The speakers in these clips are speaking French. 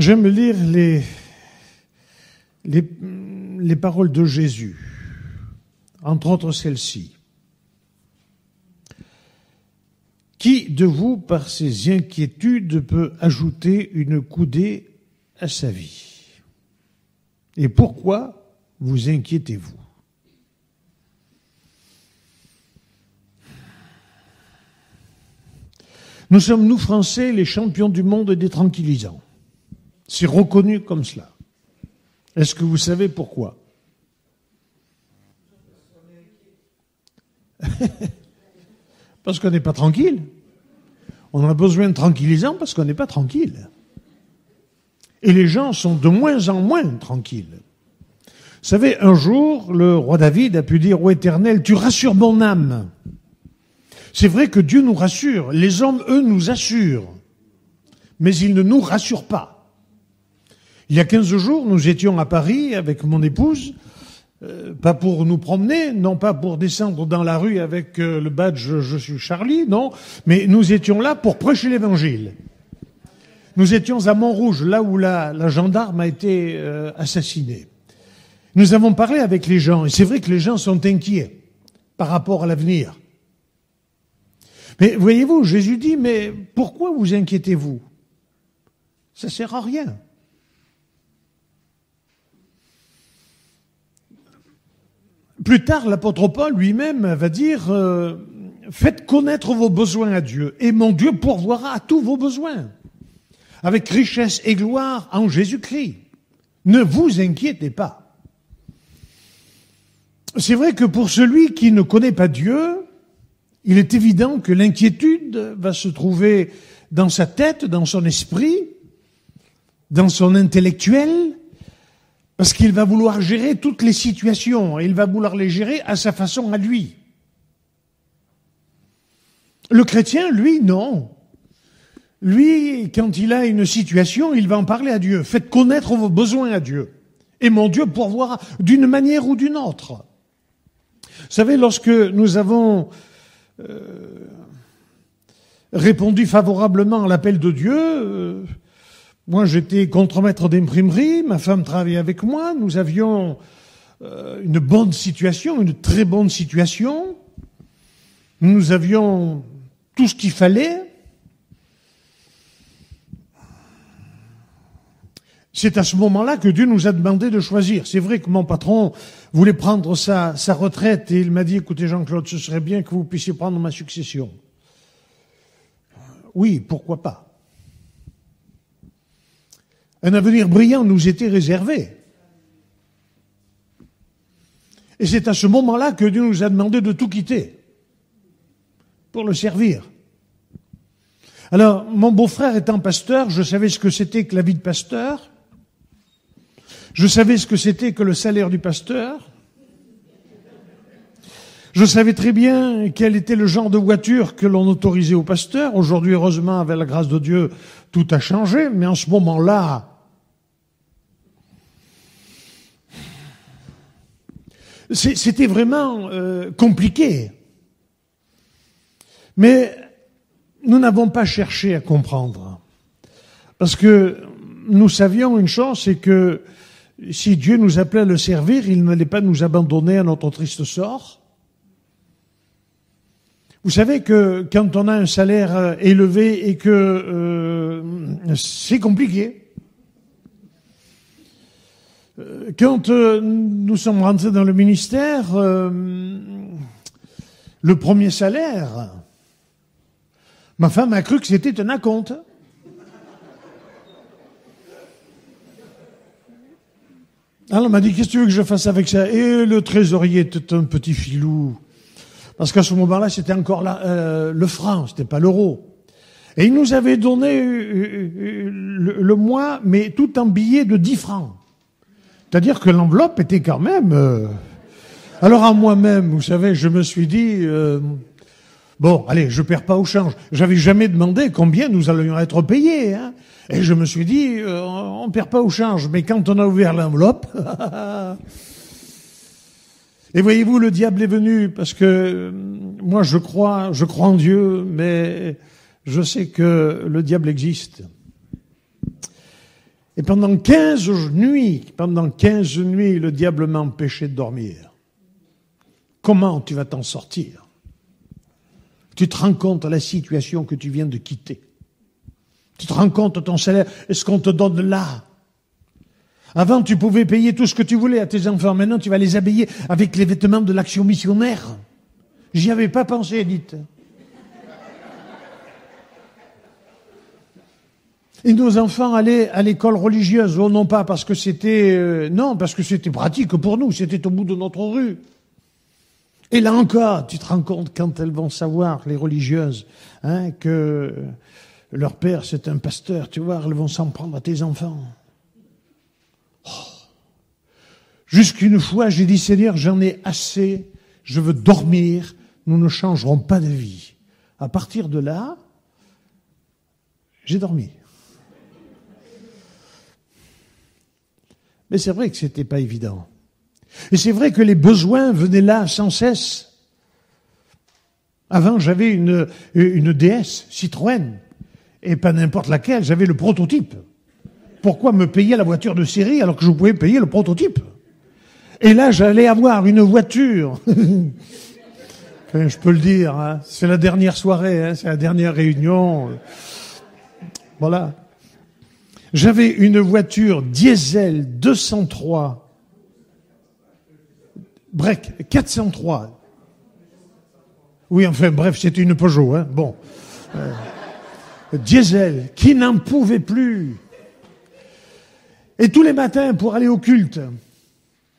J'aime lire les paroles de Jésus, entre autres celle-ci. Qui de vous, par ses inquiétudes, peut ajouter une coudée à sa vie? Et pourquoi vous inquiétez-vous? Nous sommes, nous, Français, les champions du monde des tranquillisants. C'est reconnu comme cela. Est-ce que vous savez pourquoi? Parce qu'on n'est pas tranquille. On a besoin de tranquillisants parce qu'on n'est pas tranquille. Et les gens sont de moins en moins tranquilles. Vous savez, un jour, le roi David a pu dire au Éternel, tu rassures mon âme. C'est vrai que Dieu nous rassure. Les hommes, eux, nous assurent. Mais ils ne nous rassurent pas. Il y a 15 jours, nous étions à Paris avec mon épouse, pas pour nous promener, non pas pour descendre dans la rue avec le badge « Je suis Charlie », non, mais nous étions là pour prêcher l'Évangile. Nous étions à Montrouge, là où la gendarme a été assassinée. Nous avons parlé avec les gens, et c'est vrai que les gens sont inquiets par rapport à l'avenir. Mais voyez-vous, Jésus dit, mais pourquoi vous inquiétez-vous? Ça sert à rien. Plus tard, l'apôtre Paul lui-même va dire, faites connaître vos besoins à Dieu, et mon Dieu pourvoira à tous vos besoins, avec richesse et gloire en Jésus-Christ. Ne vous inquiétez pas. C'est vrai que pour celui qui ne connaît pas Dieu, il est évident que l'inquiétude va se trouver dans sa tête, dans son esprit, dans son intellectuel, parce qu'il va vouloir gérer toutes les situations, et il va vouloir les gérer à sa façon à lui. Le chrétien, lui, non. Lui, quand il a une situation, il va en parler à Dieu. Faites connaître vos besoins à Dieu. Et mon Dieu pourvoira d'une manière ou d'une autre. Vous savez, lorsque nous avons répondu favorablement à l'appel de Dieu, moi j'étais contremaître d'imprimerie, ma femme travaillait avec moi, nous avions une bonne situation, une très bonne situation, nous avions tout ce qu'il fallait. C'est à ce moment-là que Dieu nous a demandé de choisir. C'est vrai que mon patron voulait prendre sa retraite et il m'a dit, écoutez Jean-Claude, ce serait bien que vous puissiez prendre ma succession. Oui, pourquoi pas. Un avenir brillant nous était réservé. Et c'est à ce moment-là que Dieu nous a demandé de tout quitter pour le servir. Alors, mon beau-frère étant pasteur, je savais ce que c'était que la vie de pasteur. Je savais ce que c'était que le salaire du pasteur. Je savais très bien quel était le genre de voiture que l'on autorisait au pasteur. Aujourd'hui, heureusement, avec la grâce de Dieu, tout a changé. Mais en ce moment-là, c'était vraiment compliqué. Mais nous n'avons pas cherché à comprendre. Parce que nous savions une chose, c'est que si Dieu nous appelait à le servir, il n'allait pas nous abandonner à notre triste sort. Vous savez que quand on a un salaire élevé et que c'est compliqué. Quand nous sommes rentrés dans le ministère, le premier salaire, ma femme a cru que c'était un acompte. Alors elle m'a dit, qu'est-ce que tu veux que je fasse avec ça? Et le trésorier était un petit filou. Parce qu'à ce moment-là, c'était encore le franc, c'était pas l'euro. Et il nous avait donné le mois, mais tout en billets de 10 francs. C'est-à-dire que l'enveloppe était quand même... Alors à moi-même, vous savez, je me suis dit... Bon, allez, je perds pas au change. J'avais jamais demandé combien nous allions être payés, hein. Et je me suis dit, on perd pas au change. Mais quand on a ouvert l'enveloppe, et voyez-vous, le diable est venu parce que moi je crois en Dieu, mais je sais que le diable existe. Et pendant 15 nuits, le diable m'a empêché de dormir. Comment tu vas t'en sortir? Tu te rends compte de la situation que tu viens de quitter? Tu te rends compte de ton salaire? Est-ce qu'on te donne là? Avant, tu pouvais payer tout ce que tu voulais à tes enfants. Maintenant, tu vas les habiller avec les vêtements de l'action missionnaire. J'y avais pas pensé, Edith. Et nos enfants allaient à l'école religieuse, oh non pas parce que c'était... non, parce que c'était pratique pour nous, c'était au bout de notre rue. Et là encore, tu te rends compte quand elles vont savoir, les religieuses, que leur père c'est un pasteur, tu vois, elles vont s'en prendre à tes enfants. Oh. Jusqu'une fois, j'ai dit, Seigneur, j'en ai assez, je veux dormir, nous ne changerons pas de vie. À partir de là, j'ai dormi. Mais c'est vrai que c'était pas évident. Et c'est vrai que les besoins venaient là sans cesse. Avant, j'avais une DS Citroën, et pas n'importe laquelle, j'avais le prototype. Pourquoi me payer la voiture de série alors que je pouvais payer le prototype? Et là, j'allais avoir une voiture. Je peux le dire, hein, c'est la dernière soirée, hein, c'est la dernière réunion. Voilà. J'avais une voiture diesel 203, break 403. Oui, enfin bref, c'était une Peugeot, hein. Bon. Diesel, qui n'en pouvait plus. Et tous les matins, pour aller au culte,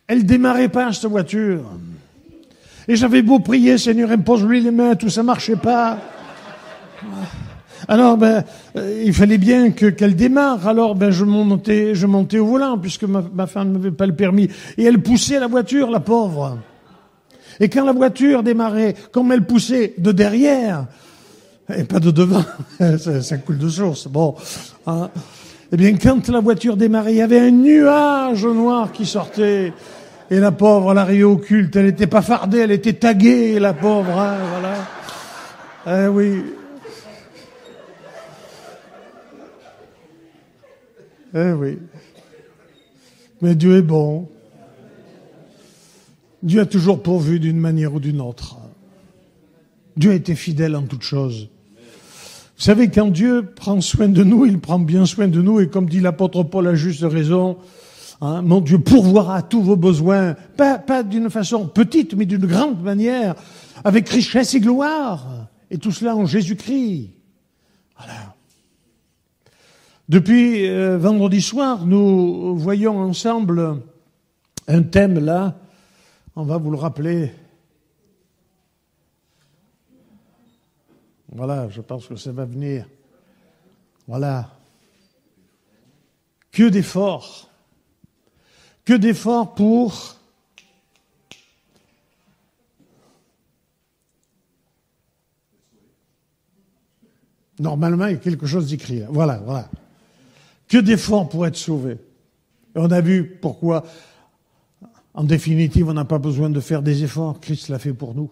elle démarrait pas, cette voiture. Et j'avais beau prier, Seigneur, impose-lui les mains, tout ça marchait pas. Alors, il fallait bien qu'elle démarre. Alors, je montais au volant, puisque ma femme n'avait pas le permis. Et elle poussait la voiture, la pauvre. Et quand la voiture démarrait, comme elle poussait de derrière, et pas de devant, ça coule de source, bon. Hein. Eh bien, quand la voiture démarrait, il y avait un nuage noir qui sortait. Et la pauvre, elle arrivait au culte, elle n'était pas fardée, elle était taguée, la pauvre, hein, voilà. Oui. Oui. Mais Dieu est bon. Dieu a toujours pourvu d'une manière ou d'une autre. Dieu a été fidèle en toutes choses. Vous savez, quand Dieu prend soin de nous, il prend bien soin de nous, et comme dit l'apôtre Paul à juste raison, hein, mon Dieu pourvoira tous vos besoins, pas d'une façon petite, mais d'une grande manière, avec richesse et gloire, et tout cela en Jésus-Christ. Voilà. Depuis vendredi soir, nous voyons ensemble un thème là, on va vous le rappeler. Voilà, je pense que ça va venir. Voilà. Que d'efforts. Que d'efforts pour normalement, il y a quelque chose d'écrit là. Voilà, voilà. Que d'efforts pour être sauvé. Et on a vu pourquoi, en définitive, on n'a pas besoin de faire des efforts. Christ l'a fait pour nous.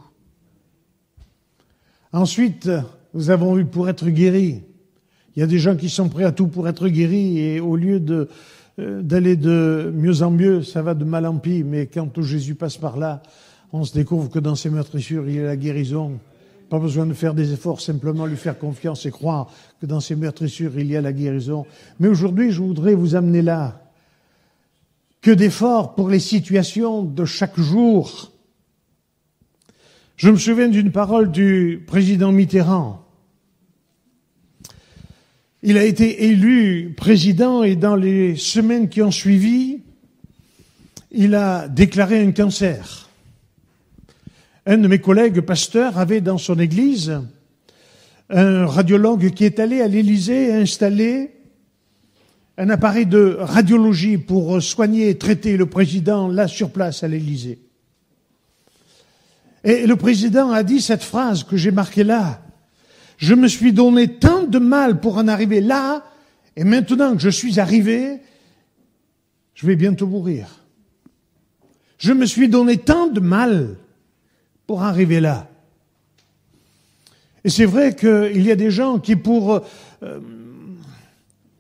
Ensuite, nous avons vu pour être guéris. Il y a des gens qui sont prêts à tout pour être guéris, et au lieu d'aller de mieux en mieux, ça va de mal en pis. Mais quand Jésus passe par là, on se découvre que dans ses meurtrissures, il y a la guérison. Pas besoin de faire des efforts, simplement lui faire confiance et croire que dans ses meurtrissures, il y a la guérison. Mais aujourd'hui, je voudrais vous amener là. Que d'efforts pour les situations de chaque jour. Je me souviens d'une parole du président Mitterrand. Il a été élu président, et dans les semaines qui ont suivi, il a déclaré un cancer. Un de mes collègues pasteurs avait dans son église un radiologue qui est allé à l'Élysée installer un appareil de radiologie pour soigner et traiter le président là sur place à l'Élysée. Et le président a dit cette phrase que j'ai marquée là. Je me suis donné tant de mal pour en arriver là, et maintenant que je suis arrivé, je vais bientôt mourir. Je me suis donné tant de mal pour arriver là. Et c'est vrai qu'il y a des gens qui, pour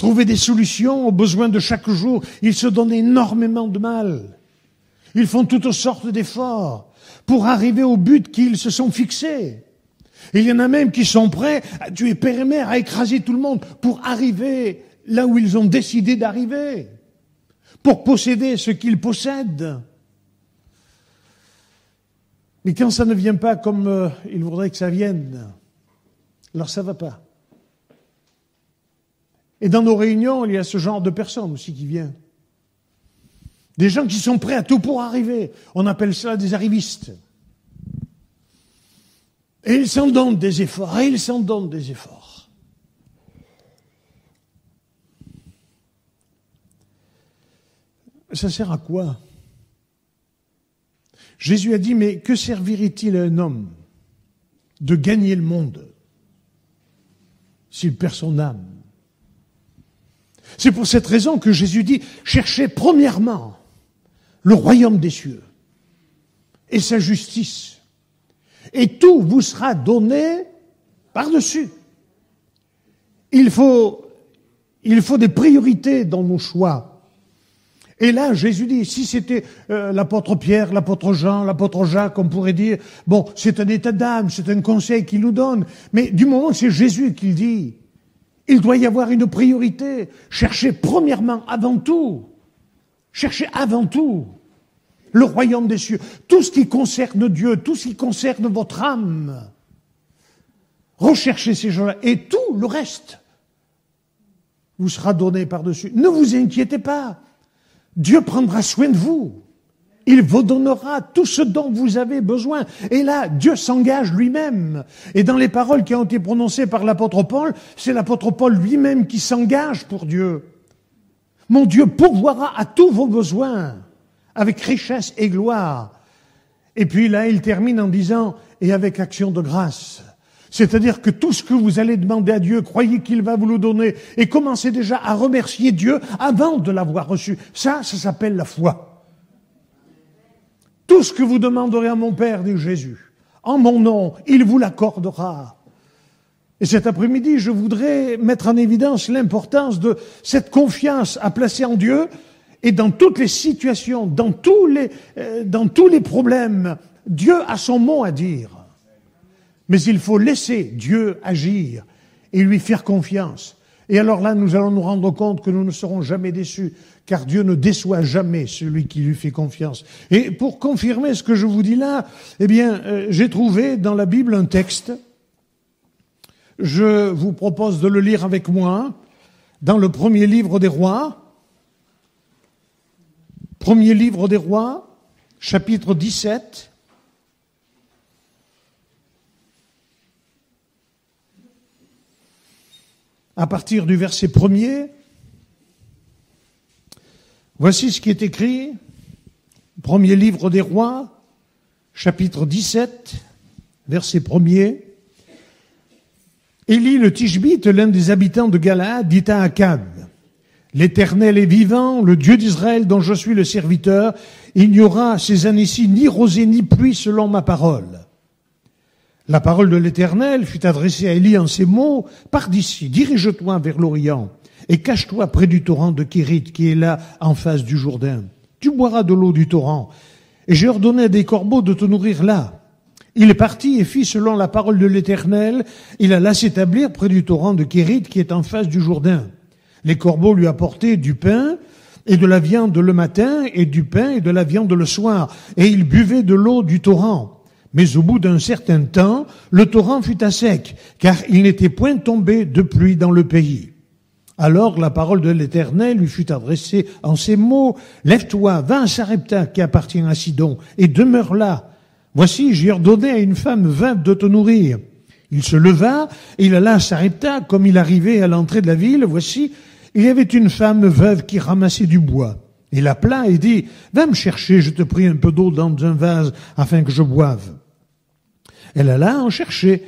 trouver des solutions aux besoins de chaque jour. Ils se donnent énormément de mal. Ils font toutes sortes d'efforts pour arriver au but qu'ils se sont fixés. Et il y en a même qui sont prêts à tuer père et mère, à écraser tout le monde pour arriver là où ils ont décidé d'arriver, pour posséder ce qu'ils possèdent. Mais quand ça ne vient pas comme ils voudraient que ça vienne, alors ça ne va pas. Et dans nos réunions, il y a ce genre de personnes aussi qui viennent. Des gens qui sont prêts à tout pour arriver. On appelle cela des arrivistes. Et ils s'en donnent des efforts, et ils s'en donnent des efforts. Ça sert à quoi? Jésus a dit, mais que servirait-il à un homme de gagner le monde s'il perd son âme? C'est pour cette raison que Jésus dit, cherchez premièrement le royaume des cieux et sa justice, et tout vous sera donné par-dessus. Il faut des priorités dans nos choix. Et là, Jésus dit, si c'était l'apôtre Pierre, l'apôtre Jean, l'apôtre Jacques, on pourrait dire, bon, c'est un état d'âme, c'est un conseil qu'il nous donne, mais du moment que c'est Jésus qui le dit, il doit y avoir une priorité. Cherchez premièrement, avant tout, cherchez avant tout le royaume des cieux, tout ce qui concerne Dieu, tout ce qui concerne votre âme. Recherchez ces gens-là, et tout le reste vous sera donné par-dessus. Ne vous inquiétez pas. Dieu prendra soin de vous. Il vous donnera tout ce dont vous avez besoin. Et là, Dieu s'engage lui-même. Et dans les paroles qui ont été prononcées par l'apôtre Paul, c'est l'apôtre Paul lui-même qui s'engage pour Dieu. Mon Dieu pourvoira à tous vos besoins, avec richesse et gloire. Et puis là, il termine en disant, et avec action de grâce. C'est-à-dire que tout ce que vous allez demander à Dieu, croyez qu'il va vous le donner, et commencez déjà à remercier Dieu avant de l'avoir reçu. Ça s'appelle la foi. Tout ce que vous demanderez à mon Père, dit Jésus, en mon nom, il vous l'accordera. Et cet après-midi, je voudrais mettre en évidence l'importance de cette confiance à placer en Dieu, et dans toutes les situations, dans tous les problèmes, Dieu a son mot à dire. Mais il faut laisser Dieu agir et lui faire confiance. Et alors là, nous allons nous rendre compte que nous ne serons jamais déçus, car Dieu ne déçoit jamais celui qui lui fait confiance. Et pour confirmer ce que je vous dis là, eh bien, j'ai trouvé dans la Bible un texte. Je vous propose de le lire avec moi dans le premier livre des Rois. Premier livre des Rois, chapitre 17. À partir du verset 1er, voici ce qui est écrit, premier livre des Rois, chapitre 17, verset 1er. Élie le Tishbite, l'un des habitants de Galaad, dit à Akab, « L'Éternel est vivant, le Dieu d'Israël dont je suis le serviteur, il n'y aura ces années-ci ni rosée ni pluie selon ma parole. » La parole de l'Éternel fut adressée à Élie en ces mots, « Pars d'ici, dirige-toi vers l'Orient, et cache-toi près du torrent de Kérit, qui est là en face du Jourdain. Tu boiras de l'eau du torrent, et j'ai ordonné à des corbeaux de te nourrir là. » Il est parti et fit selon la parole de l'Éternel, il alla s'établir près du torrent de Kérit, qui est en face du Jourdain. Les corbeaux lui apportaient du pain et de la viande le matin, et du pain et de la viande le soir, et il buvait de l'eau du torrent. Mais au bout d'un certain temps, le torrent fut à sec, car il n'était point tombé de pluie dans le pays. Alors la parole de l'Éternel lui fut adressée en ces mots, « Lève-toi, va à Sarepta qui appartient à Sidon, et demeure là. Voici, j'ai ordonné à une femme veuve de te nourrir. » Il se leva, et il alla à Sarepta. Comme il arrivait à l'entrée de la ville, voici, il y avait une femme veuve qui ramassait du bois. Il l'appela et dit, « Va me chercher, je te prie, un peu d'eau dans un vase, afin que je boive. » Elle alla en chercher.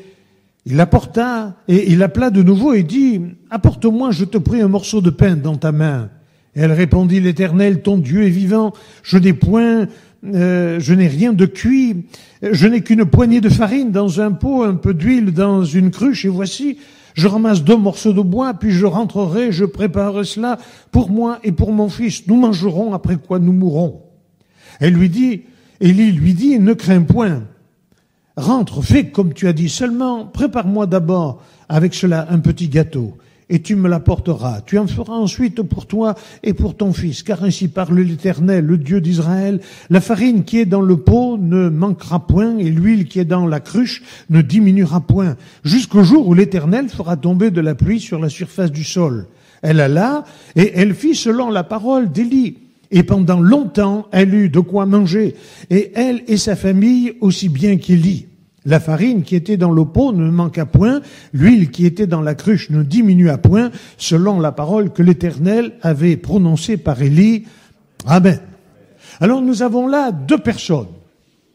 Il l'apporta, et il l'appela de nouveau et dit, « Apporte-moi, je te prie, un morceau de pain dans ta main. » Et elle répondit, « L'Éternel, ton Dieu est vivant, je n'ai rien de cuit, je n'ai qu'une poignée de farine dans un pot, un peu d'huile dans une cruche, et voici, Je ramasse 2 morceaux de bois, puis je rentrerai, je préparerai cela pour moi et pour mon fils. Nous mangerons, après quoi nous mourrons. Élie lui dit, ne crains point. Rentre, fais comme tu as dit, seulement prépare-moi d'abord avec cela un petit gâteau, et tu me l'apporteras. Tu en feras ensuite pour toi et pour ton fils, car ainsi parle l'Éternel, le Dieu d'Israël. La farine qui est dans le pot ne manquera point, et l'huile qui est dans la cruche ne diminuera point, jusqu'au jour où l'Éternel fera tomber de la pluie sur la surface du sol. Elle alla, et elle fit selon la parole d'Élie. Et pendant longtemps, elle eut de quoi manger, et elle et sa famille aussi bien qu'Élie. La farine qui était dans le pot ne manqua point, l'huile qui était dans la cruche ne diminua point, selon la parole que l'Éternel avait prononcée par Élie. Amen. Alors nous avons là 2 personnes,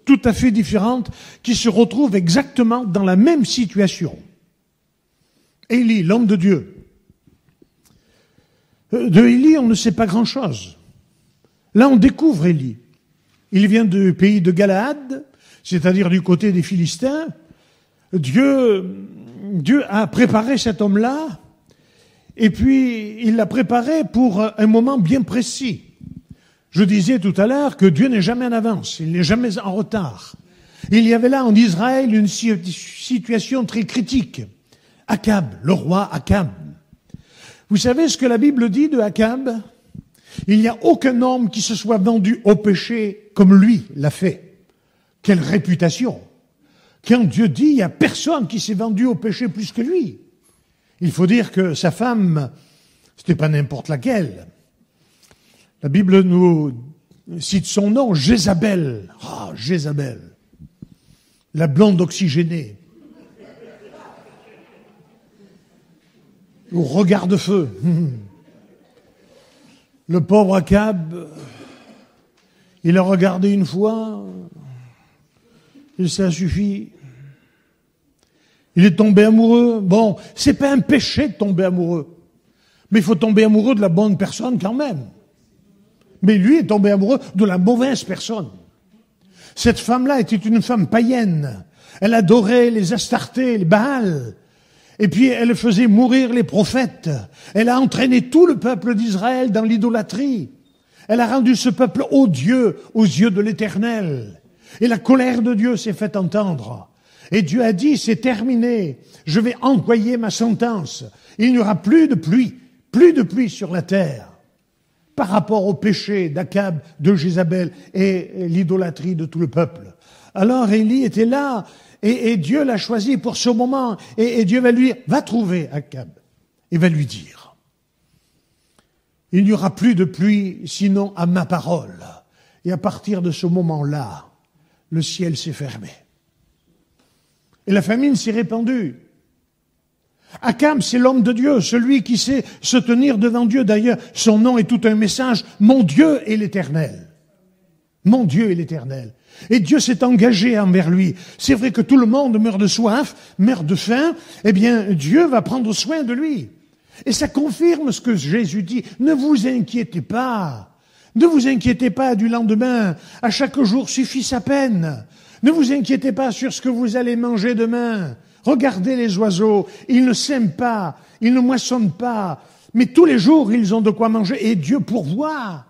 tout à fait différentes, qui se retrouvent exactement dans la même situation. Élie, l'homme de Dieu. De Élie, on ne sait pas grand-chose. Là, on découvre Élie. Il vient du pays de Galaad, c'est-à-dire du côté des Philistins. Dieu a préparé cet homme-là, et puis il l'a préparé pour un moment bien précis. Je disais tout à l'heure que Dieu n'est jamais en avance, il n'est jamais en retard. Il y avait là en Israël une situation très critique. Akab, le roi Akab. Vous savez ce que la Bible dit de Akab ? Il n'y a aucun homme qui se soit vendu au péché comme lui l'a fait. Quelle réputation! Quand Dieu dit, il n'y a personne qui s'est vendu au péché plus que lui. Il faut dire que sa femme, c'était pas n'importe laquelle. La Bible nous cite son nom, Jézabel. Ah, Jézabel. La blonde oxygénée. Au regard de feu. Le pauvre Akab, il a regardé une fois, et ça suffit. Il est tombé amoureux. Bon, c'est pas un péché de tomber amoureux, mais il faut tomber amoureux de la bonne personne quand même. Mais lui est tombé amoureux de la mauvaise personne. Cette femme-là était une femme païenne. Elle adorait les Astartés, les Baals. Et puis elle faisait mourir les prophètes. Elle a entraîné tout le peuple d'Israël dans l'idolâtrie. Elle a rendu ce peuple odieux aux yeux de l'Éternel. Et la colère de Dieu s'est fait entendre. Et Dieu a dit, c'est terminé. Je vais envoyer ma sentence. Il n'y aura plus de pluie sur la terre. Par rapport au péché d'Akab, de Jézabel et l'idolâtrie de tout le peuple. Alors Élie était là. Et Dieu l'a choisi pour ce moment. Et Dieu va lui dire, va trouver Akab. Et va lui dire, il n'y aura plus de pluie sinon à ma parole. Et à partir de ce moment-là, le ciel s'est fermé. Et la famine s'est répandue. Akab, c'est l'homme de Dieu, celui qui sait se tenir devant Dieu. D'ailleurs, son nom est tout un message. Mon Dieu est l'Éternel. Mon Dieu est l'Éternel. Et Dieu s'est engagé envers lui. C'est vrai que tout le monde meurt de soif, meurt de faim. Eh bien, Dieu va prendre soin de lui. Et ça confirme ce que Jésus dit. Ne vous inquiétez pas. Ne vous inquiétez pas du lendemain. À chaque jour suffit sa peine. Ne vous inquiétez pas sur ce que vous allez manger demain. Regardez les oiseaux. Ils ne sèment pas. Ils ne moissonnent pas. Mais tous les jours, ils ont de quoi manger. Et Dieu pourvoit.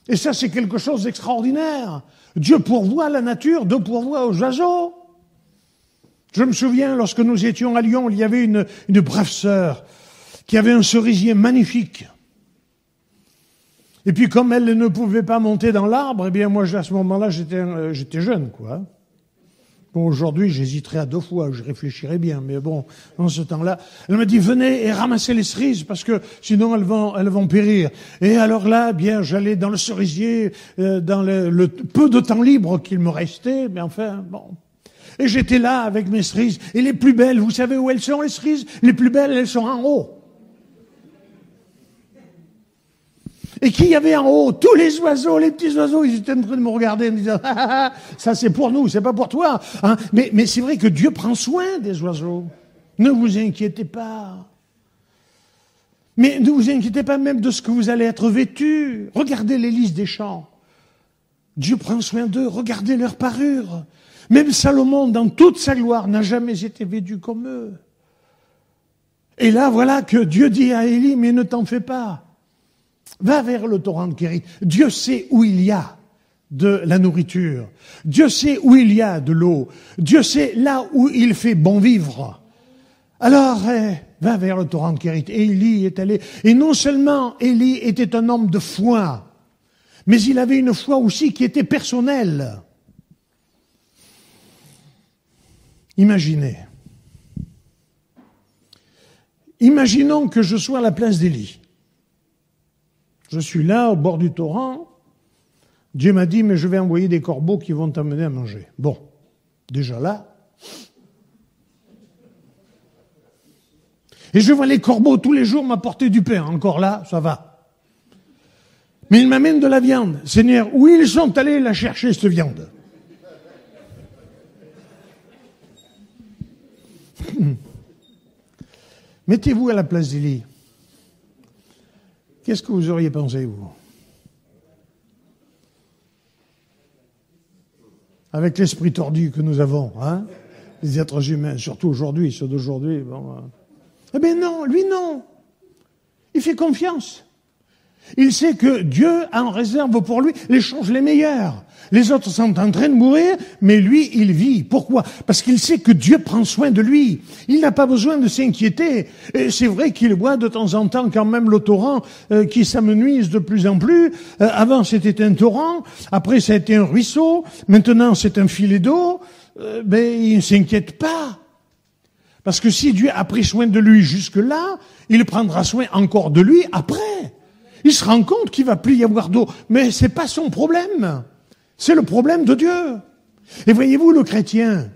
Et ça, c'est quelque chose d'extraordinaire. Dieu pourvoit la nature, Dieu pourvoit aux oiseaux. Je me souviens, lorsque nous étions à Lyon, il y avait une brave sœur qui avait un cerisier magnifique. Et puis, comme elle ne pouvait pas monter dans l'arbre, eh bien, moi, à ce moment-là, j'étais jeune, quoi. Bon, aujourd'hui, j'hésiterais à 2 fois, je réfléchirais bien, mais bon, dans ce temps-là, elle m'a dit, venez et ramassez les cerises, parce que sinon elles vont périr. Et alors là, bien, j'allais dans le cerisier, dans le peu de temps libre qu'il me restait, mais enfin, bon. Et j'étais là avec mes cerises, et les plus belles, vous savez où elles sont, les cerises? Les plus belles, elles sont en haut. Et qui y avait en haut? Tous les oiseaux, les petits oiseaux, ils étaient en train de me regarder en me disant, ça c'est pour nous, c'est pas pour toi. Hein, mais c'est vrai que Dieu prend soin des oiseaux. Ne vous inquiétez pas. Mais ne vous inquiétez pas même de ce que vous allez être vêtus. Regardez les lys des champs. Dieu prend soin d'eux. Regardez leur parure. Même Salomon, dans toute sa gloire, n'a jamais été vêtu comme eux. Et là, voilà que Dieu dit à Élie, mais ne t'en fais pas. Va vers le torrent de Kérit. Dieu sait où il y a de la nourriture. Dieu sait où il y a de l'eau. Dieu sait là où il fait bon vivre. Alors, va vers le torrent de Kérit. Et Élie est allé. Et non seulement Élie était un homme de foi, mais il avait une foi aussi qui était personnelle. Imaginons que je sois à la place d'Élie. Je suis là, au bord du torrent. Dieu m'a dit, mais je vais envoyer des corbeaux qui vont t'amener à manger. Bon, déjà là. Et je vois les corbeaux tous les jours m'apporter du pain. Encore là, ça va. Mais ils m'amènent de la viande. Seigneur, où ils sont allés la chercher, cette viande? Mettez-vous à la place d'Élie. Qu'est-ce que vous auriez pensé, vous? Avec l'esprit tordu que nous avons, hein, les êtres humains, surtout aujourd'hui, ceux d'aujourd'hui. Bon, eh bien non, lui non. Il fait confiance. Il sait que Dieu en réserve pour lui les choses les meilleures. Les autres sont en train de mourir, mais lui, il vit. Pourquoi? Parce qu'il sait que Dieu prend soin de lui. Il n'a pas besoin de s'inquiéter. Et c'est vrai qu'il voit de temps en temps quand même le torrent qui s'amenuise de plus en plus. Avant, c'était un torrent. Après, ça a été un ruisseau. Maintenant, c'est un filet d'eau. Mais il ne s'inquiète pas. Parce que si Dieu a pris soin de lui jusque-là, il prendra soin encore de lui après. Il se rend compte qu'il va plus y avoir d'eau. Mais c'est pas son problème. C'est le problème de Dieu. Et voyez-vous, le chrétien,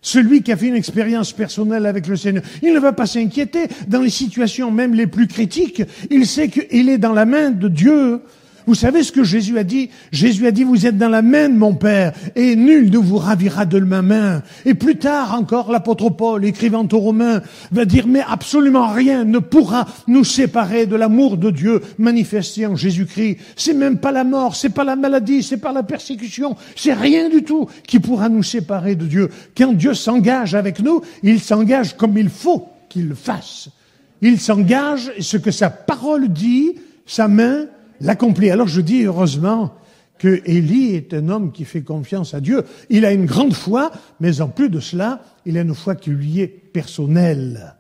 celui qui a fait une expérience personnelle avec le Seigneur, il ne va pas s'inquiéter dans les situations même les plus critiques. Il sait qu'il est dans la main de Dieu. Vous savez ce que Jésus a dit? Jésus a dit, vous êtes dans la main de mon Père, et nul ne vous ravira de ma main. Et plus tard encore, l'apôtre Paul, écrivant aux Romains, va dire, mais absolument rien ne pourra nous séparer de l'amour de Dieu manifesté en Jésus-Christ. C'est même pas la mort, c'est pas la maladie, c'est pas la persécution, c'est rien du tout qui pourra nous séparer de Dieu. Quand Dieu s'engage avec nous, il s'engage comme il faut qu'il le fasse. Il s'engage, et ce que sa parole dit, sa main l'accomplit. Alors je dis heureusement que Élie est un homme qui fait confiance à Dieu. Il a une grande foi, mais en plus de cela, il a une foi qui lui est personnelle.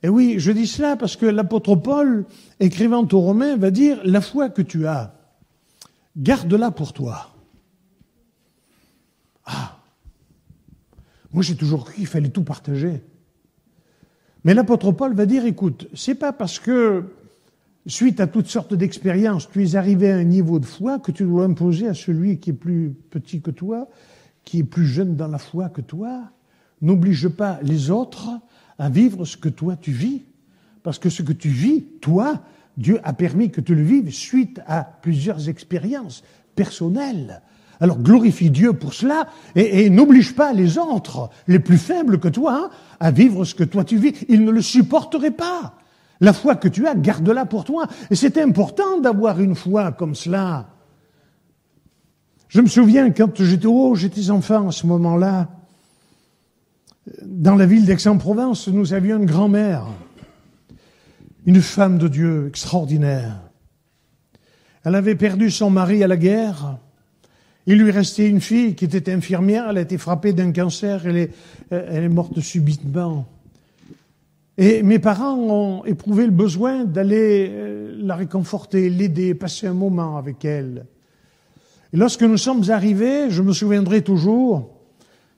Et oui, je dis cela parce que l'apôtre Paul, écrivant aux Romains, va dire, la foi que tu as, garde-la pour toi. Ah, moi j'ai toujours cru qu'il fallait tout partager. Mais l'apôtre Paul va dire, écoute, c'est pas parce que suite à toutes sortes d'expériences, tu es arrivé à un niveau de foi que tu dois imposer à celui qui est plus petit que toi, qui est plus jeune dans la foi que toi. N'oblige pas les autres à vivre ce que toi tu vis. Parce que ce que tu vis, toi, Dieu a permis que tu le vives suite à plusieurs expériences personnelles. Alors glorifie Dieu pour cela et n'oblige pas les autres, les plus faibles que toi, à vivre ce que toi tu vis. Ils ne le supporteraient pas. La foi que tu as, garde-la pour toi. Et c'est important d'avoir une foi comme cela. Je me souviens quand j'étais enfant à ce moment-là, dans la ville d'Aix-en-Provence, nous avions une grand-mère, une femme de Dieu extraordinaire. Elle avait perdu son mari à la guerre. Il lui restait une fille qui était infirmière. Elle a été frappée d'un cancer. Elle est morte subitement. Et mes parents ont éprouvé le besoin d'aller la réconforter, l'aider, passer un moment avec elle. Et lorsque nous sommes arrivés, je me souviendrai toujours,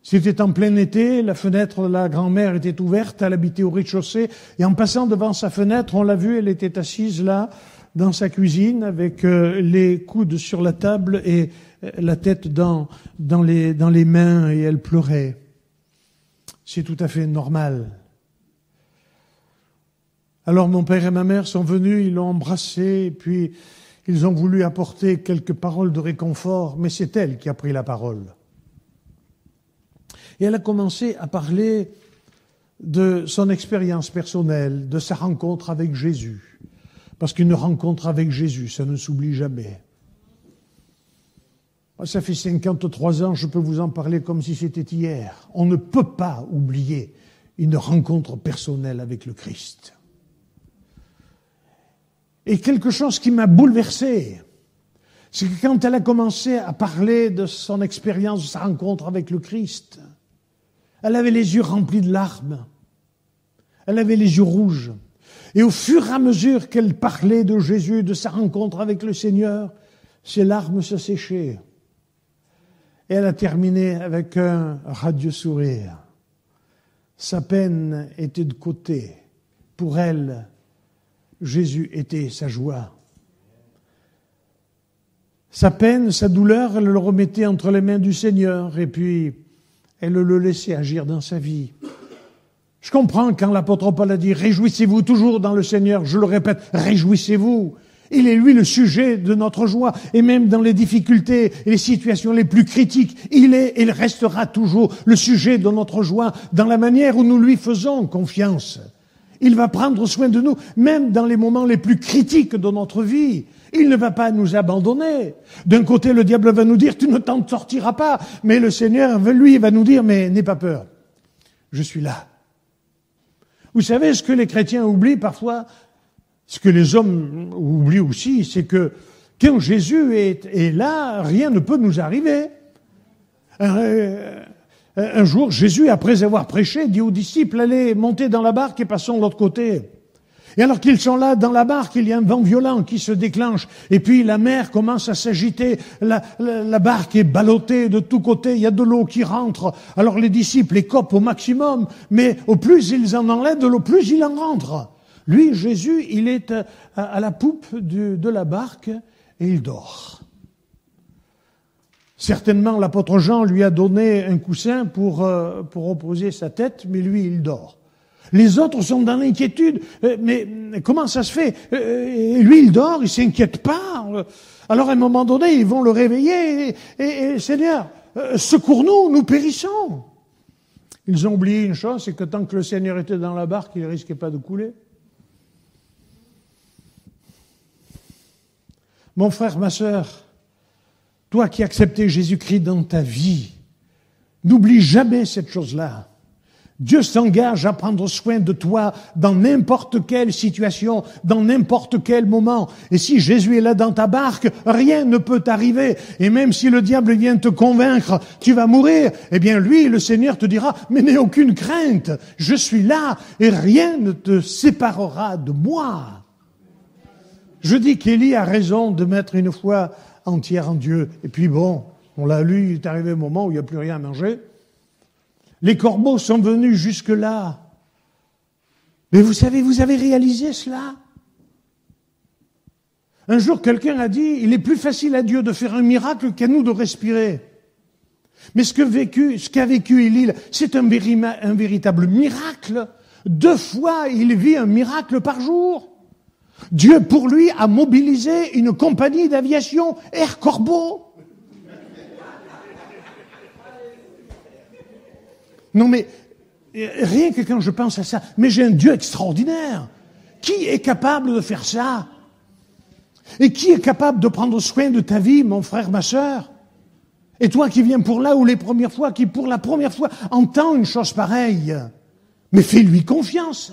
c'était en plein été, la fenêtre de la grand-mère était ouverte, elle habitait au rez-de-chaussée, et en passant devant sa fenêtre, on l'a vue, elle était assise là, dans sa cuisine, avec les coudes sur la table et la tête dans les mains, et elle pleurait. C'est tout à fait normal. Alors mon père et ma mère sont venus, ils l'ont embrassée, et puis ils ont voulu apporter quelques paroles de réconfort, mais c'est elle qui a pris la parole. Et elle a commencé à parler de son expérience personnelle, de sa rencontre avec Jésus. Parce qu'une rencontre avec Jésus, ça ne s'oublie jamais. Ça fait 53 ans, je peux vous en parler comme si c'était hier. On ne peut pas oublier une rencontre personnelle avec le Christ. Et quelque chose qui m'a bouleversé, c'est que quand elle a commencé à parler de son expérience, de sa rencontre avec le Christ, elle avait les yeux remplis de larmes. Elle avait les yeux rouges. Et au fur et à mesure qu'elle parlait de Jésus, de sa rencontre avec le Seigneur, ses larmes se séchaient. Et elle a terminé avec un radieux sourire. Sa peine était de côté. Pour elle, Jésus était sa joie. Sa peine, sa douleur, elle le remettait entre les mains du Seigneur et puis elle le laissait agir dans sa vie. Je comprends quand l'apôtre Paul a dit « Réjouissez-vous toujours dans le Seigneur », je le répète, réjouissez-vous. Il est lui le sujet de notre joie et même dans les difficultés et les situations les plus critiques, il est et il restera toujours le sujet de notre joie dans la manière où nous lui faisons confiance. Il va prendre soin de nous, même dans les moments les plus critiques de notre vie. Il ne va pas nous abandonner. D'un côté, le diable va nous dire « Tu ne t'en sortiras pas », mais le Seigneur, lui, va nous dire « Mais n'aie pas peur, je suis là ». Vous savez, ce que les chrétiens oublient parfois, ce que les hommes oublient aussi, c'est que quand Jésus est là, rien ne peut nous arriver. Un jour, Jésus, après avoir prêché, dit aux disciples, allez monter dans la barque et passons de l'autre côté. Et alors qu'ils sont là dans la barque, il y a un vent violent qui se déclenche. Et puis la mer commence à s'agiter. La barque est ballottée de tous côtés. Il y a de l'eau qui rentre. Alors les disciples écopent au maximum. Mais au plus ils en enlèvent de l'eau, plus il en rentre. Lui, Jésus, il est à la poupe de la barque et il dort. Certainement, l'apôtre Jean lui a donné un coussin pour reposer sa tête, mais lui, il dort. Les autres sont dans l'inquiétude. Mais comment ça se fait? Et lui, il dort, il s'inquiète pas. Alors, à un moment donné, ils vont le réveiller. Et Seigneur, secours-nous, nous périssons. Ils ont oublié une chose, c'est que tant que le Seigneur était dans la barque, il ne risquait pas de couler. Mon frère, ma sœur, toi qui as accepté Jésus-Christ dans ta vie, n'oublie jamais cette chose-là. Dieu s'engage à prendre soin de toi dans n'importe quelle situation, dans n'importe quel moment. Et si Jésus est là dans ta barque, rien ne peut t'arriver. Et même si le diable vient te convaincre, tu vas mourir, eh bien lui, le Seigneur te dira, mais n'aie aucune crainte, je suis là et rien ne te séparera de moi. Je dis qu'Élie a raison de mettre une foi entière en Dieu. Et puis bon, on l'a lu, il est arrivé un moment où il n'y a plus rien à manger. Les corbeaux sont venus jusque-là. Mais vous savez, vous avez réalisé cela? Un jour, quelqu'un a dit, il est plus facile à Dieu de faire un miracle qu'à nous de respirer. Mais ce qu'a vécu Élie, c'est un véritable miracle. 2 fois, il vit un miracle par jour. Dieu, pour lui, a mobilisé une compagnie d'aviation Air Corbeau. Non mais, rien que quand je pense à ça, mais j'ai un Dieu extraordinaire. Qui est capable de faire ça? Et qui est capable de prendre soin de ta vie, mon frère, ma sœur? Et toi qui viens pour là ou les premières fois, qui pour la première fois entend une chose pareille, mais fais-lui confiance.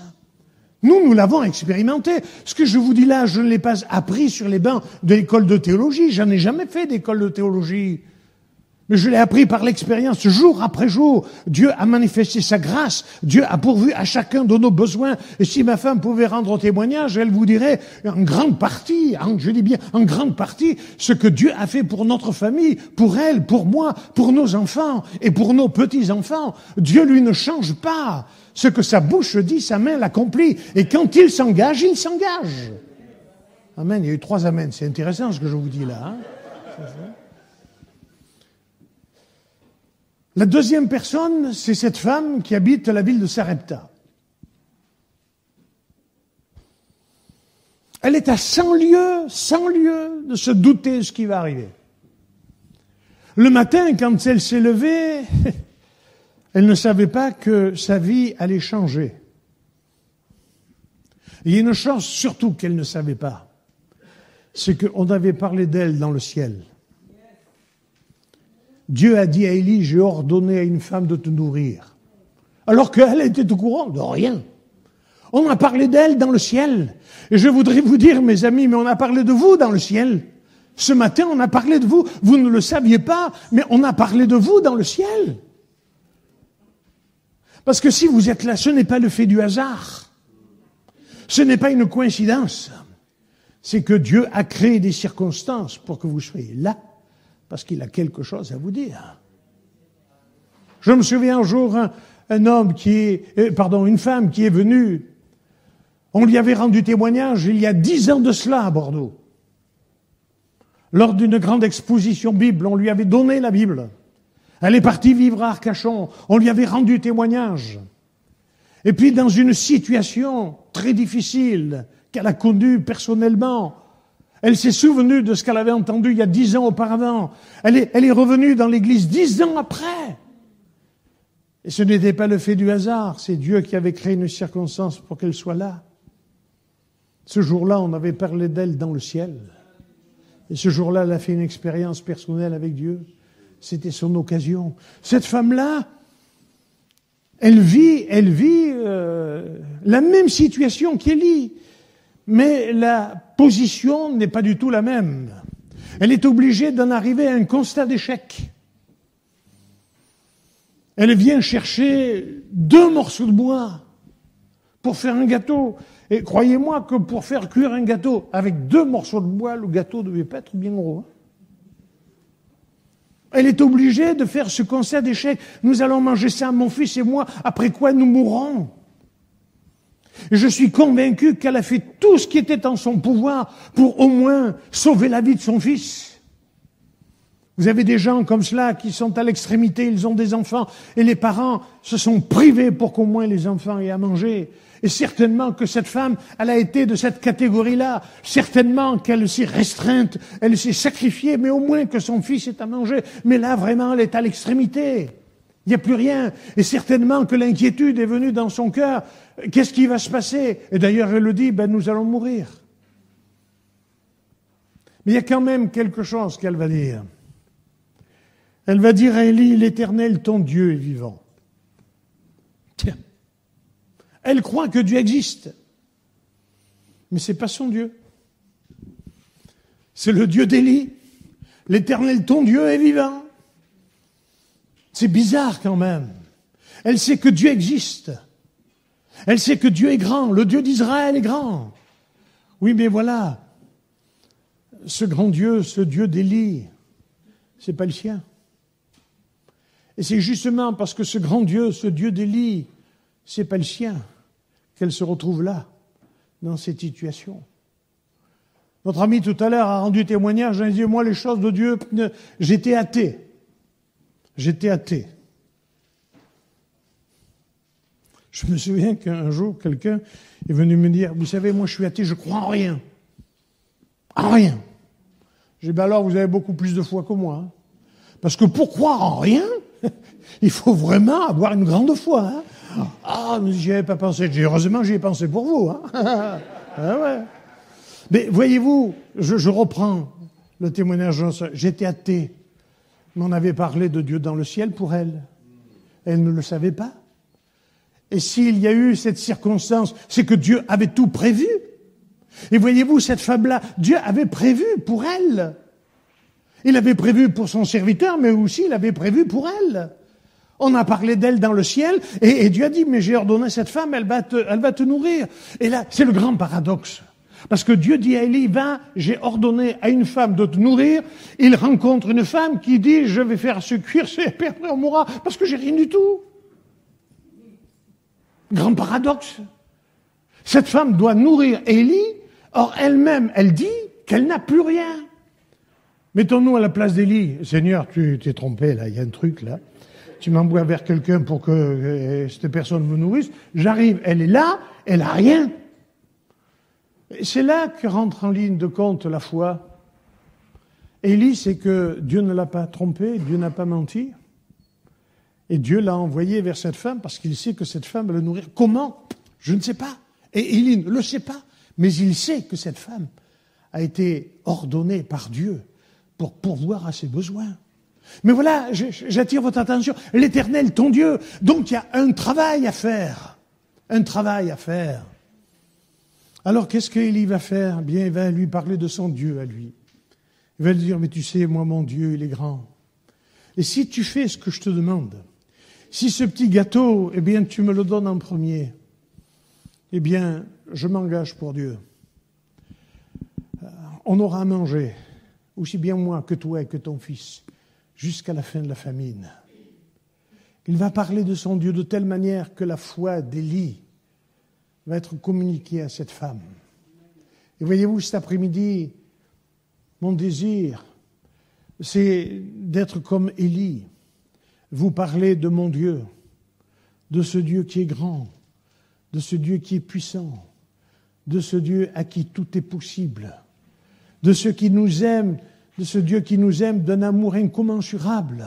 Nous l'avons expérimenté. Ce que je vous dis là, je ne l'ai pas appris sur les bancs de l'école de théologie. J'en ai jamais fait d'école de théologie. Mais je l'ai appris par l'expérience, jour après jour. Dieu a manifesté sa grâce. Dieu a pourvu à chacun de nos besoins. Et si ma femme pouvait rendre témoignage, elle vous dirait en grande partie, je dis bien en grande partie, ce que Dieu a fait pour notre famille, pour elle, pour moi, pour nos enfants et pour nos petits-enfants. Dieu, lui, ne change pas. Ce que sa bouche dit, sa main l'accomplit. Et quand il s'engage, il s'engage. Amen. Il y a eu 3 amens. C'est intéressant ce que je vous dis là. Hein. La deuxième personne, c'est cette femme qui habite la ville de Sarepta. Elle est à 100 lieues de se douter de ce qui va arriver. Le matin, quand elle s'est levée, elle ne savait pas que sa vie allait changer. Il y a une chose surtout qu'elle ne savait pas, c'est qu'on avait parlé d'elle dans le ciel. Dieu a dit à Élie, j'ai ordonné à une femme de te nourrir. alors qu'elle était au courant de rien. On a parlé d'elle dans le ciel. Et je voudrais vous dire, mes amis, mais on a parlé de vous dans le ciel. Ce matin, on a parlé de vous. Vous ne le saviez pas, mais on a parlé de vous dans le ciel. Parce que si vous êtes là, ce n'est pas le fait du hasard. Ce n'est pas une coïncidence. C'est que Dieu a créé des circonstances pour que vous soyez là, parce qu'il a quelque chose à vous dire. Je me souviens un jour, une femme qui est venue. On lui avait rendu témoignage il y a 10 ans de cela à Bordeaux. Lors d'une grande exposition Bible, on lui avait donné la Bible. Elle est partie vivre à Arcachon. On lui avait rendu témoignage. Et puis, dans une situation très difficile qu'elle a connue personnellement, elle s'est souvenue de ce qu'elle avait entendu il y a 10 ans auparavant. Elle est revenue dans l'église 10 ans après. Et ce n'était pas le fait du hasard. C'est Dieu qui avait créé une circonstance pour qu'elle soit là. Ce jour-là, on avait parlé d'elle dans le ciel. Et ce jour-là, elle a fait une expérience personnelle avec Dieu. C'était son occasion. Cette femme-là, elle vit la même situation qu'Élie. Mais la position n'est pas du tout la même. Elle est obligée d'en arriver à un constat d'échec. Elle vient chercher 2 morceaux de bois pour faire un gâteau. Et croyez-moi que pour faire cuire un gâteau avec 2 morceaux de bois, le gâteau ne devait pas être bien gros. Elle est obligée de faire ce constat d'échec. Nous allons manger ça, mon fils et moi, après quoi nous mourrons. Et je suis convaincu qu'elle a fait tout ce qui était en son pouvoir pour au moins sauver la vie de son fils. Vous avez des gens comme cela qui sont à l'extrémité, ils ont des enfants, et les parents se sont privés pour qu'au moins les enfants aient à manger. Et certainement que cette femme, elle a été de cette catégorie-là. Certainement qu'elle s'est restreinte, elle s'est sacrifiée, mais au moins que son fils ait à manger. Mais là, vraiment, elle est à l'extrémité. Il n'y a plus rien. Et certainement que l'inquiétude est venue dans son cœur. Qu'est-ce qui va se passer? Et d'ailleurs, elle le dit, nous allons mourir. Mais il y a quand même quelque chose qu'elle va dire. Elle va dire à Élie, l'Éternel, ton Dieu est vivant. Tiens. Elle croit que Dieu existe. Mais ce n'est pas son Dieu. C'est le Dieu d'Élie. L'Éternel, ton Dieu est vivant. C'est bizarre quand même. Elle sait que Dieu existe. Elle sait que Dieu est grand. Le Dieu d'Israël est grand. Oui, mais voilà. Ce grand Dieu, ce Dieu d'Élie, c'est pas le sien. Et c'est justement parce que ce grand Dieu, ce Dieu d'Élie, c'est pas le sien, qu'elle se retrouve là, dans cette situation. Notre ami tout à l'heure a rendu témoignage, il a dit, moi les choses de Dieu, j'étais athée. J'étais athée. Je me souviens qu'un jour, quelqu'un est venu me dire, vous savez, moi je suis athée, je crois en rien. En rien. J'ai dit, alors vous avez beaucoup plus de foi que moi. Hein. Parce que pour croire en rien, il faut vraiment avoir une grande foi. Hein. Ah, mais j'y avais pas pensé. Heureusement, j'y ai pensé pour vous. Hein. Ah ouais. Mais voyez-vous, je reprends le témoignage. J'étais athée. Mais on avait parlé de Dieu dans le ciel pour elle. Elle ne le savait pas. Et s'il y a eu cette circonstance, c'est que Dieu avait tout prévu. Et voyez-vous, cette femme-là, Dieu avait prévu pour elle. Il avait prévu pour son serviteur, mais aussi il avait prévu pour elle. On a parlé d'elle dans le ciel, et Dieu a dit, mais j'ai ordonné à cette femme, elle va te nourrir. Et là, c'est le grand paradoxe. Parce que Dieu dit à Élie, va, j'ai ordonné à une femme de te nourrir. Il rencontre une femme qui dit, je vais faire se cuire, après on mourra, parce que j'ai rien du tout. Grand paradoxe. Cette femme doit nourrir Élie, or elle-même, elle dit qu'elle n'a plus rien. Mettons-nous à la place d'Élie. Seigneur, tu t'es trompé, là, il y a un truc, là. Tu m'envoies vers quelqu'un pour que cette personne me nourrisse. J'arrive, elle est là, elle n'a rien. Et c'est là que rentre en ligne de compte la foi. Élie, c'est que Dieu ne l'a pas trompé, Dieu n'a pas menti. Et Dieu l'a envoyé vers cette femme parce qu'il sait que cette femme va le nourrir. Comment? Je ne sais pas. Et Élie ne le sait pas. Mais il sait que cette femme a été ordonnée par Dieu pour pourvoir à ses besoins. Mais voilà, j'attire votre attention. L'Éternel, ton Dieu. Donc il y a un travail à faire. Un travail à faire. Alors qu'est-ce qu'Élie va faire? Bien, il va lui parler de son Dieu à lui. Il va lui dire, mais tu sais, moi, mon Dieu, il est grand. Et si tu fais ce que je te demande, si ce petit gâteau, eh bien, tu me le donnes en premier, eh bien, je m'engage pour Dieu. On aura à manger, aussi bien moi que toi et que ton fils, jusqu'à la fin de la famine. Il va parler de son Dieu de telle manière que la foi d'Élie va être communiquée à cette femme. Et voyez-vous, cet après-midi, mon désir, c'est d'être comme Élie, vous parler de mon Dieu, de ce Dieu qui est grand, de ce Dieu qui est puissant, de ce Dieu à qui tout est possible, de ce qui nous aime, de ce Dieu qui nous aime d'un amour incommensurable,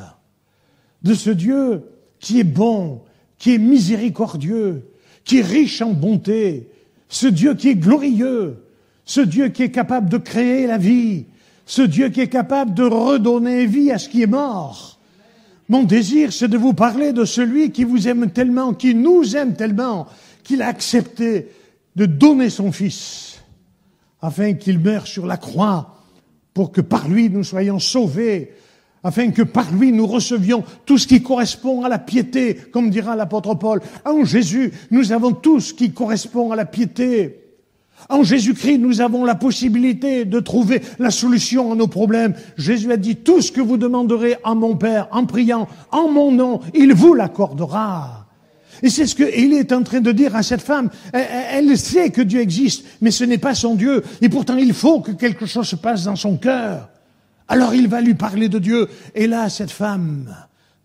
de ce Dieu qui est bon, qui est miséricordieux, qui est riche en bonté, ce Dieu qui est glorieux, ce Dieu qui est capable de créer la vie, ce Dieu qui est capable de redonner vie à ce qui est mort. Mon désir, c'est de vous parler de celui qui vous aime tellement, qui nous aime tellement, qu'il a accepté de donner son Fils, afin qu'il meure sur la croix, pour que par lui nous soyons sauvés, afin que par lui nous recevions tout ce qui correspond à la piété, comme dira l'apôtre Paul. En Jésus, nous avons tout ce qui correspond à la piété. En Jésus-Christ, nous avons la possibilité de trouver la solution à nos problèmes. Jésus a dit, tout ce que vous demanderez à mon Père, en priant, en mon nom, il vous l'accordera. Et c'est ce que Élie est en train de dire à cette femme. Elle sait que Dieu existe, mais ce n'est pas son Dieu. Et pourtant, il faut que quelque chose se passe dans son cœur. Alors il va lui parler de Dieu. Et là, cette femme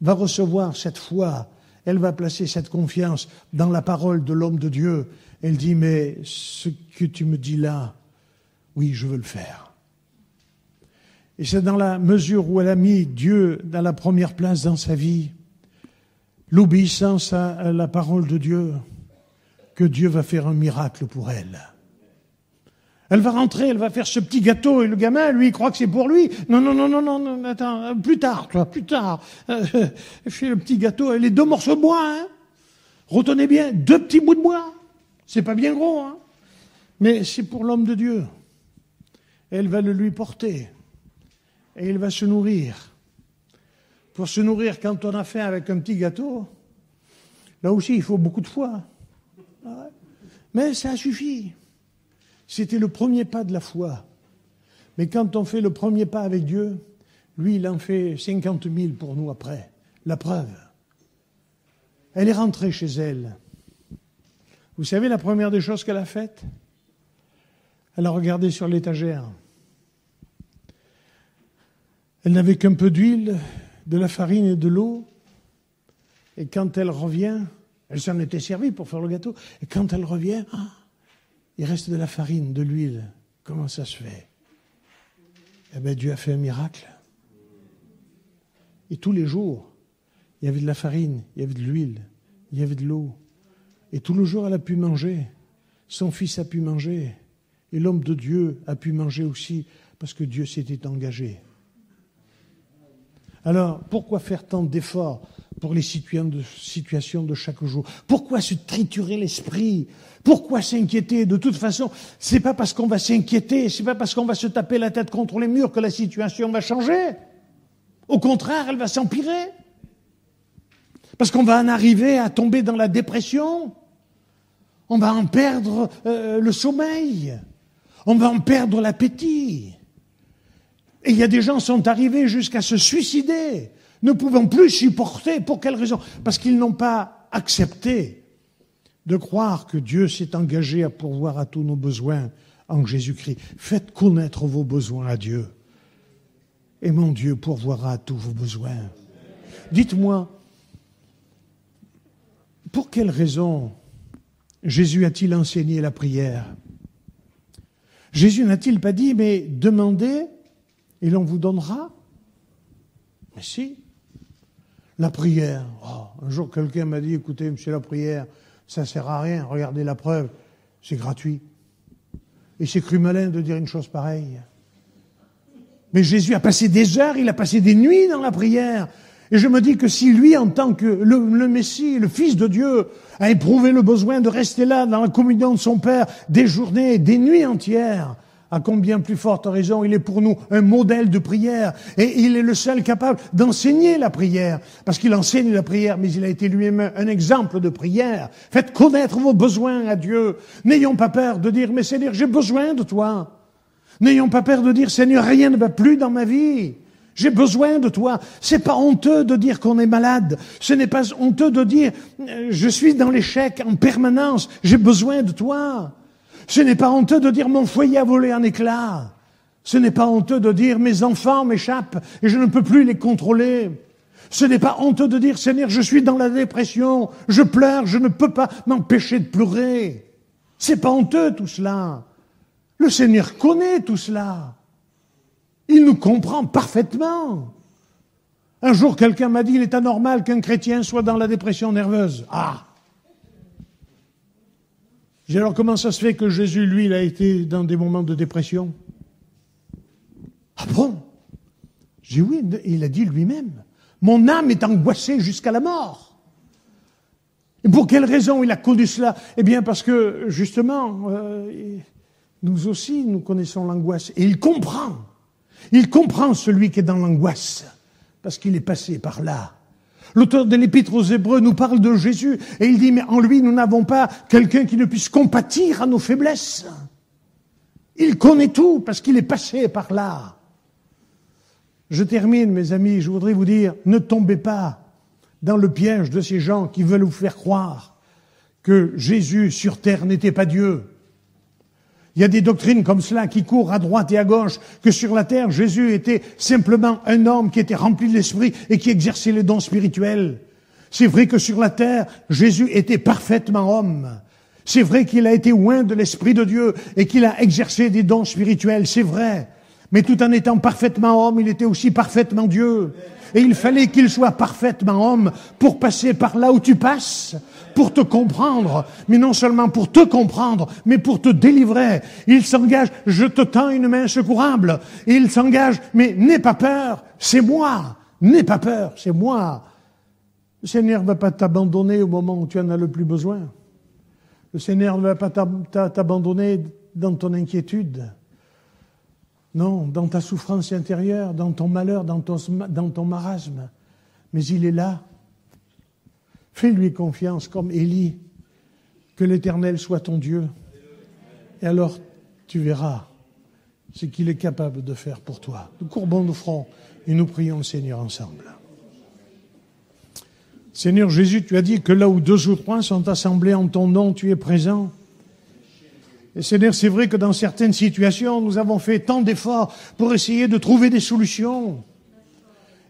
va recevoir cette foi. Elle va placer cette confiance dans la parole de l'homme de Dieu. Elle dit, mais ce que tu me dis là, oui, je veux le faire. Et c'est dans la mesure où elle a mis Dieu dans la première place dans sa vie, l'obéissance à la parole de Dieu, que Dieu va faire un miracle pour elle. Elle va rentrer, elle va faire ce petit gâteau, et le gamin, lui, il croit que c'est pour lui. Non, attends, plus tard, plus tard. Fais le petit gâteau, les 2 morceaux de bois, hein. Retenez bien, 2 petits bouts de bois. C'est pas bien gros, hein. Mais c'est pour l'homme de Dieu. Elle va le lui porter. Et il va se nourrir. Pour se nourrir, quand on a faim avec un petit gâteau, là aussi, il faut beaucoup de foi. Mais ça suffit. C'était le premier pas de la foi. Mais quand on fait le premier pas avec Dieu, lui, il en fait 50 000 pour nous après. La preuve. Elle est rentrée chez elle. Vous savez la première des choses qu'elle a faites? Elle a regardé sur l'étagère. Elle n'avait qu'un peu d'huile, de la farine et de l'eau. Et quand elle revient, elle s'en était servie pour faire le gâteau. Et quand elle revient, il reste de la farine, de l'huile. Comment ça se fait? Eh bien, Dieu a fait un miracle. Et tous les jours, il y avait de la farine, il y avait de l'huile, il y avait de l'eau. Et tous les jours, elle a pu manger. Son fils a pu manger. Et l'homme de Dieu a pu manger aussi, parce que Dieu s'était engagé. Alors, pourquoi faire tant d'efforts pour les situations de chaque jour? Pourquoi se triturer l'esprit? Pourquoi s'inquiéter? De toute façon, c'est pas parce qu'on va s'inquiéter, c'est pas parce qu'on va se taper la tête contre les murs que la situation va changer. Au contraire, elle va s'empirer. Parce qu'on va en arriver à tomber dans la dépression. On va en perdre le sommeil. On va en perdre l'appétit. Et il y a des gens qui sont arrivés jusqu'à se suicider, ne pouvant plus supporter. Pour quelle raison? Parce qu'ils n'ont pas accepté de croire que Dieu s'est engagé à pourvoir à tous nos besoins en Jésus-Christ. Faites connaître vos besoins à Dieu. Et mon Dieu pourvoira à tous vos besoins. Dites-moi, pour quelle raison Jésus a-t-il enseigné la prière? Jésus n'a-t-il pas dit, mais demandez et l'on vous donnera? Mais si. La prière. Un jour, quelqu'un m'a dit, écoutez, monsieur, la prière, ça ne sert à rien. Regardez la preuve. C'est gratuit. Et c'est cru malin de dire une chose pareille. Mais Jésus a passé des heures, il a passé des nuits dans la prière. Et je me dis que si lui, en tant que le Messie, le Fils de Dieu, a éprouvé le besoin de rester là, dans la communion de son Père, des journées, des nuits entières, à combien plus forte raison il est pour nous un modèle de prière. Et il est le seul capable d'enseigner la prière. Parce qu'il enseigne la prière, mais il a été lui-même un exemple de prière. Faites connaître vos besoins à Dieu. N'ayons pas peur de dire, mais Seigneur, j'ai besoin de toi. N'ayons pas peur de dire, Seigneur, rien ne va plus dans ma vie. J'ai besoin de toi. C'est pas honteux de dire qu'on est malade. Ce n'est pas honteux de dire, je suis dans l'échec en permanence. J'ai besoin de toi. Ce n'est pas honteux de dire, mon foyer a volé en éclats. Ce n'est pas honteux de dire, mes enfants m'échappent et je ne peux plus les contrôler. Ce n'est pas honteux de dire, Seigneur, je suis dans la dépression. Je pleure, je ne peux pas m'empêcher de pleurer. C'est pas honteux tout cela. Le Seigneur connaît tout cela. Il nous comprend parfaitement. Un jour, quelqu'un m'a dit, il est anormal qu'un chrétien soit dans la dépression nerveuse. Ah! J'ai dit, alors comment ça se fait que Jésus, lui, il a été dans des moments de dépression? Ah bon? J'ai dit, oui, il a dit lui-même. Mon âme est angoissée jusqu'à la mort. Et pour quelle raison il a connu cela? Eh bien, parce que, justement, nous aussi, nous connaissons l'angoisse. Et il comprend. Il comprend celui qui est dans l'angoisse, parce qu'il est passé par là. L'auteur de l'Épître aux Hébreux nous parle de Jésus, et il dit, mais en lui, nous n'avons pas quelqu'un qui ne puisse compatir à nos faiblesses. Il connaît tout, parce qu'il est passé par là. Je termine, mes amis, je voudrais vous dire, ne tombez pas dans le piège de ces gens qui veulent vous faire croire que Jésus sur terre n'était pas Dieu. Il y a des doctrines comme cela qui courent à droite et à gauche, que sur la terre, Jésus était simplement un homme qui était rempli de l'esprit et qui exerçait les dons spirituels. C'est vrai que sur la terre, Jésus était parfaitement homme. C'est vrai qu'il a été oint de l'esprit de Dieu et qu'il a exercé des dons spirituels, c'est vrai. Mais tout en étant parfaitement homme, il était aussi parfaitement Dieu. Et il fallait qu'il soit parfaitement homme pour passer par là où tu passes, pour te comprendre, mais non seulement pour te comprendre, mais pour te délivrer. Il s'engage, je te tends une main secourable. Et il s'engage, mais n'aie pas peur, c'est moi. N'aie pas peur, c'est moi. Le Seigneur ne va pas t'abandonner au moment où tu en as le plus besoin. Le Seigneur ne va pas t'abandonner dans ton inquiétude. Non, dans ta souffrance intérieure, dans ton malheur, dans ton marasme. Mais il est là. Fais-lui confiance comme Élie, que l'Éternel soit ton Dieu. Et alors, tu verras ce qu'il est capable de faire pour toi. Nous courbons nos fronts et nous prions le Seigneur ensemble. Seigneur Jésus, tu as dit que là où 2 ou 3 sont assemblés en ton nom, tu es présent. Et Seigneur, c'est vrai que dans certaines situations, nous avons fait tant d'efforts pour essayer de trouver des solutions.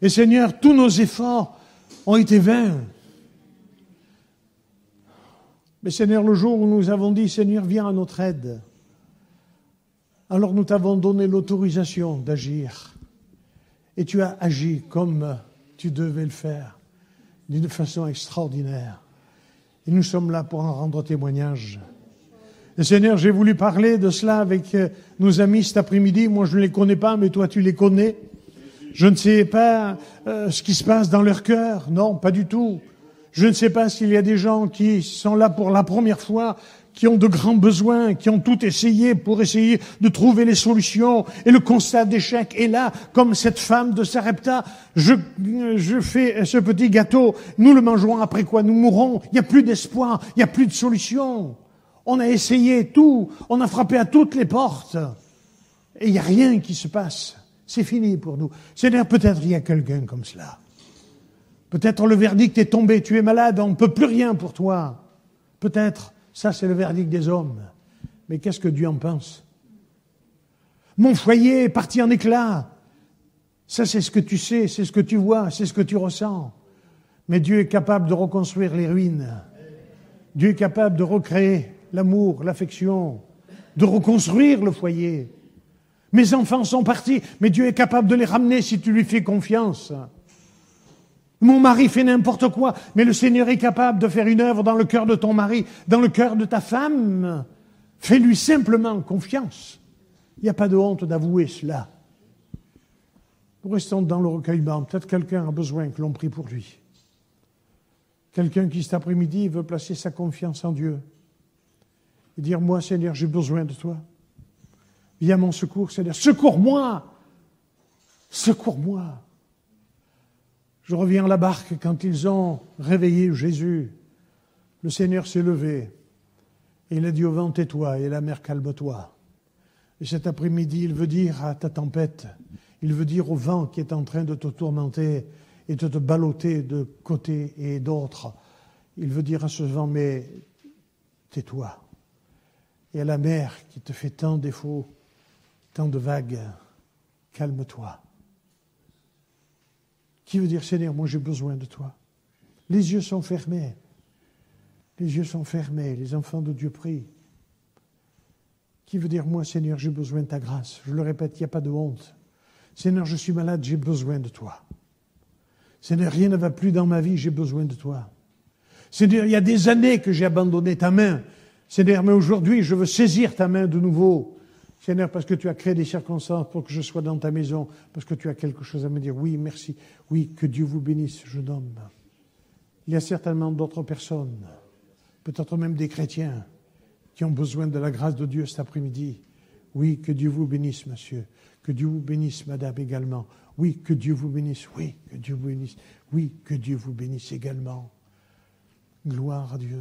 Et Seigneur, tous nos efforts ont été vains. Mais Seigneur, le jour où nous avons dit, Seigneur, viens à notre aide, alors nous t'avons donné l'autorisation d'agir. Et tu as agi comme tu devais le faire, d'une façon extraordinaire. Et nous sommes là pour en rendre témoignage. Et Seigneur, j'ai voulu parler de cela avec nos amis cet après-midi. Moi, je ne les connais pas, mais toi, tu les connais. Je ne sais pas ce qui se passe dans leur cœur. Non, pas du tout. Je ne sais pas s'il y a des gens qui sont là pour la première fois, qui ont de grands besoins, qui ont tout essayé pour essayer de trouver les solutions. Et le constat d'échec est là, comme cette femme de Sarepta. Je fais ce petit gâteau, nous le mangerons après quoi nous mourrons. Il n'y a plus d'espoir, il n'y a plus de solution. On a essayé tout, on a frappé à toutes les portes. Et il n'y a rien qui se passe. C'est fini pour nous. C'est-à-dire peut-être il y a quelqu'un comme cela. Peut-être le verdict est tombé, tu es malade, on ne peut plus rien pour toi. Peut-être, ça c'est le verdict des hommes. Mais qu'est-ce que Dieu en pense? Mon foyer est parti en éclats. Ça c'est ce que tu sais, c'est ce que tu vois, c'est ce que tu ressens. Mais Dieu est capable de reconstruire les ruines. Dieu est capable de recréer l'amour, l'affection, de reconstruire le foyer. Mes enfants sont partis, mais Dieu est capable de les ramener si tu lui fais confiance. Mon mari fait n'importe quoi, mais le Seigneur est capable de faire une œuvre dans le cœur de ton mari, dans le cœur de ta femme. Fais-lui simplement confiance. Il n'y a pas de honte d'avouer cela. Nous restons dans le recueillement. Peut-être quelqu'un a besoin que l'on prie pour lui. Quelqu'un qui cet après-midi veut placer sa confiance en Dieu et dire, moi Seigneur, j'ai besoin de toi. Viens à mon secours, Seigneur. Secours-moi! Secours-moi! Je reviens à la barque quand ils ont réveillé Jésus. Le Seigneur s'est levé et il a dit au vent, tais-toi, et à la mer, calme-toi. Et cet après-midi, il veut dire à ta tempête, il veut dire au vent qui est en train de te tourmenter et de te balloter de côté et d'autre, il veut dire à ce vent, mais tais-toi. Et à la mer qui te fait tant de défauts, tant de vagues, calme-toi. Qui veut dire, Seigneur, moi j'ai besoin de toi. Les yeux sont fermés. Les yeux sont fermés. Les enfants de Dieu prient. Qui veut dire, moi Seigneur, j'ai besoin de ta grâce. Je le répète, il n'y a pas de honte. Seigneur, je suis malade, j'ai besoin de toi. Seigneur, rien ne va plus dans ma vie, j'ai besoin de toi. Seigneur, il y a des années que j'ai abandonné ta main. Seigneur, mais aujourd'hui, je veux saisir ta main de nouveau. Seigneur, parce que tu as créé des circonstances pour que je sois dans ta maison, parce que tu as quelque chose à me dire. Oui, merci. Oui, que Dieu vous bénisse, jeune homme. Il y a certainement d'autres personnes, peut-être même des chrétiens, qui ont besoin de la grâce de Dieu cet après-midi. Oui, que Dieu vous bénisse, monsieur. Que Dieu vous bénisse, madame, également. Oui, que Dieu vous bénisse. Oui, que Dieu vous bénisse. Oui, que Dieu vous bénisse également. Gloire à Dieu.